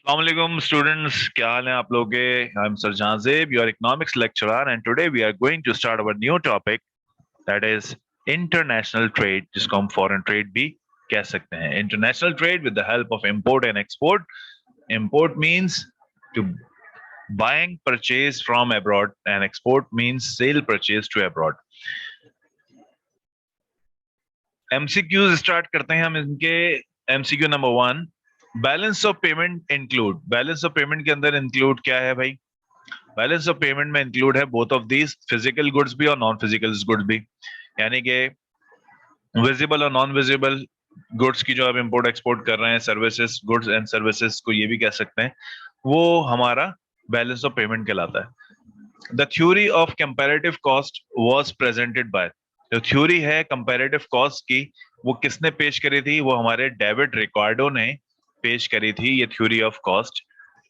Assalamualaikum students, क्या हाल है आप लोगों के? I'm Sir Jazib, your economics lecturer, and today we are going to start our new topic that is international trade, जिसको हम foreign trade भी कह सकते हैं. International trade with the help of import and export. Import means to buying purchase from abroad, and export means sale purchase to abroad. MCQs start करते हैं हम इनके. MCQ number 1, balance of payment include. Balance of payment के अंदर include क्या है भाई? Balance of payment में इंक्लूड है both of these, physical goods भी और नॉन फिजिकल गुड्स भी. यानी कि विजिबल और नॉन विजिबल गुड्स की जो आप इंपोर्ट एक्सपोर्ट कर रहे हैं, सर्विसेज, गुड्स एंड सर्विसेज को ये भी कह सकते हैं, वो हमारा बैलेंस ऑफ पेमेंट कहलाता है. The theory of comparative cost was presented by. जो थ्योरी है कंपैरेटिव कॉस्ट की, वो किसने पेश करी थी? वो हमारे डेविड रिकार्डो ने पेश करी थी ये theory of cost,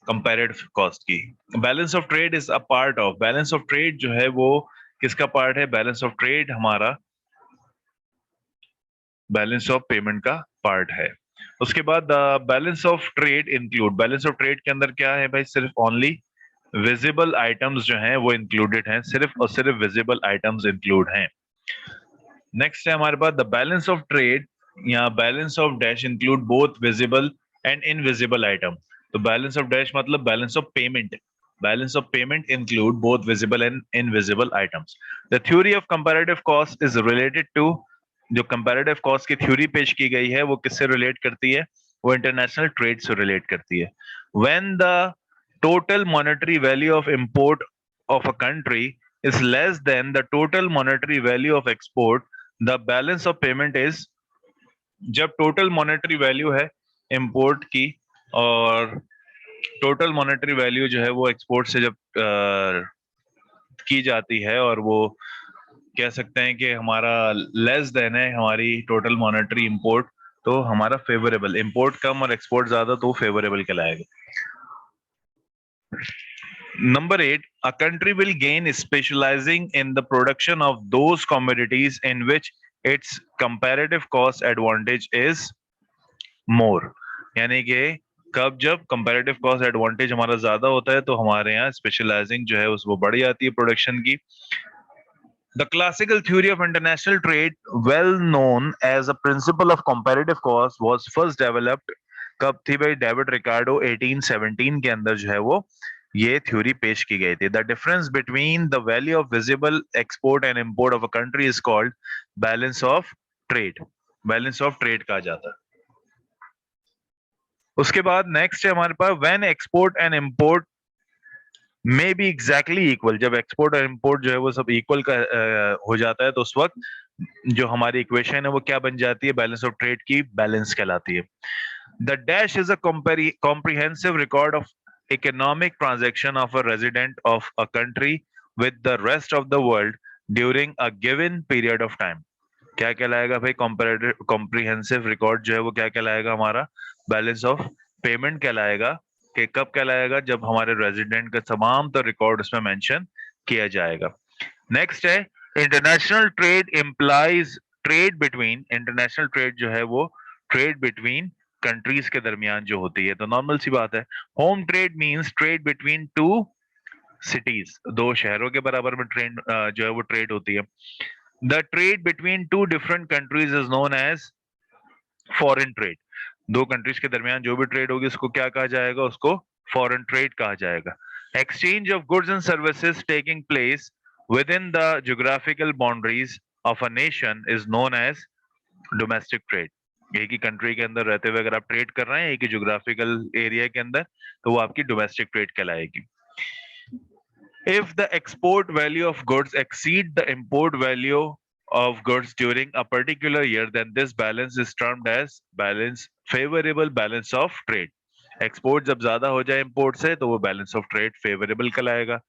comparative cost की. Balance of trade is a part of. Balance of trade जो है वो किसका पार्ट है? बैलेंस ऑफ ट्रेड हमारा बैलेंस ऑफ पेमेंट का पार्ट है. उसके बाद balance of trade include. Balance of trade के अंदर क्या है भाई? सिर्फ ओनली विजिबल आइटम्स जो हैं वो इंक्लूडेड हैं, सिर्फ और सिर्फ विजिबल आइटम्स इंक्लूड हैं. नेक्स्ट है हमारे पास द बैलेंस ऑफ ट्रेड या balance of dash include both visible and invisible item. तो बैलेंस ऑफ डैश मतलब balance of payment. Balance of payment include both visible and invisible items. The theory of comparative cost is related to. जो comparative cost की थ्योरी पेश की गई है वो किससे रिलेट करती है? वो इंटरनेशनल ट्रेड से रिलेट करती है. When the total monetary value of import of a country is less than the total monetary value of export, the balance of payment is. जब टोटल मॉनेटरी वैल्यू है import की और total monetary value जो है वो export से जब की जाती है और वो कह सकते हैं कि हमारा लेस देन है हमारी टोटल मॉनेटरी इंपोर्ट, तो हमारा फेवरेबल. इंपोर्ट कम और एक्सपोर्ट ज्यादा तो फेवरेबल कहलाएगा. Number 8, a country will gain specializing in the production of those commodities in which its comparative cost advantage is more. यानी कि कब जब comparative cost advantage हमारा ज्यादा होता है तो हमारे यहाँ स्पेशलाइजिंग जो है वो बढ़ जाती है प्रोडक्शन की. The classical theory of international trade, well known as a principle of comparative cost, was first developed. कब थी भाई? डेविड रिकार्डो 1817 के अंदर जो है वो ये थ्योरी पेश की गई थी. The difference between the value of visible export and import of a country is called balance of trade. Balance of trade कहा जाता है. उसके बाद नेक्स्ट है हमारे पास when export and import may be exactly equal. जब एक्सपोर्ट और इंपोर्ट जो है वो सब इक्वल का हो जाता है तो उस वक्त जो हमारी इक्वेशन है वो क्या बन जाती है? बैलेंस ऑफ ट्रेड की बैलेंस कहलाती है. The dash is a comprehensive record of economic transaction of a resident of a country with the rest of the world during a given period of time. क्या कहलाएगा भाई? Comprehensive record जो है वो क्या कहलाएगा? हमारा बैलेंस ऑफ पेमेंट कहलाएगा. कि कब कहलाएगा? जब हमारे रेजिडेंट का तमाम तो रिकॉर्ड उसमें मेंशन किया जाएगा. नेक्स्ट है international trade implies trade between. International trade जो है वो ट्रेड बिटवीन कंट्रीज के दरमियान जो होती है. तो नॉर्मल सी बात है. Home trade means trade between two cities. दो शहरों के बराबर में ट्रेड जो है वो ट्रेड होती है. The trade between two different countries is known as foreign trade. दो कंट्रीज के दरमियान जो भी ट्रेड होगी उसको क्या कहा जाएगा? उसको फॉरेन ट्रेड कहा जाएगा. Exchange of goods and services taking place within the geographical boundaries of a nation is known as domestic trade. एक ही कंट्री के अंदर रहते हुए अगर आप ट्रेड कर रहे हैं एक ही ज्योग्राफिकल एरिया के अंदर, तो वो आपकी डोमेस्टिक ट्रेड कहलाएगी. If the export value of goods exceed the import value of goods during a particular year, then this balance is termed as balance favorable balance of trade. Export जब ज्यादा हो जाए import से तो वो balance of trade favorable कहलाएगा.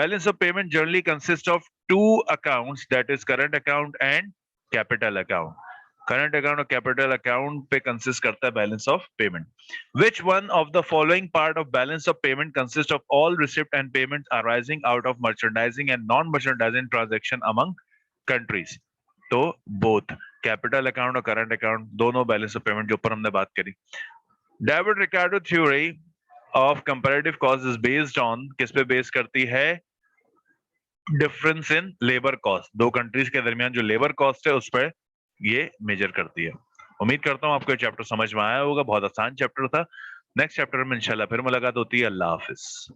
Balance of payment generally consists of two accounts, that is current account and capital account. Current account और capital account पे कंसिस्ट करता है balance of payment. Which one of the following part of balance of payment consists of all receipt and payments arising out of merchandising and non-merchandising transaction among countries? तो both capital account और current account दोनों balance of payment जो ऊपर हमने बात करी. David Ricardo theory of comparative cost is based on, किस पे बेस करती है? डिफरेंस इन लेबर कॉस्ट, दो कंट्रीज के दरमियान जो लेबर कॉस्ट है उस पर ये मेजर करती है। उम्मीद करता हूं आपको ये चैप्टर समझ में आया होगा, बहुत आसान चैप्टर था। नेक्स्ट चैप्टर में इंशाल्लाह फिर मुलाकात होती है। अल्लाह हाफिज।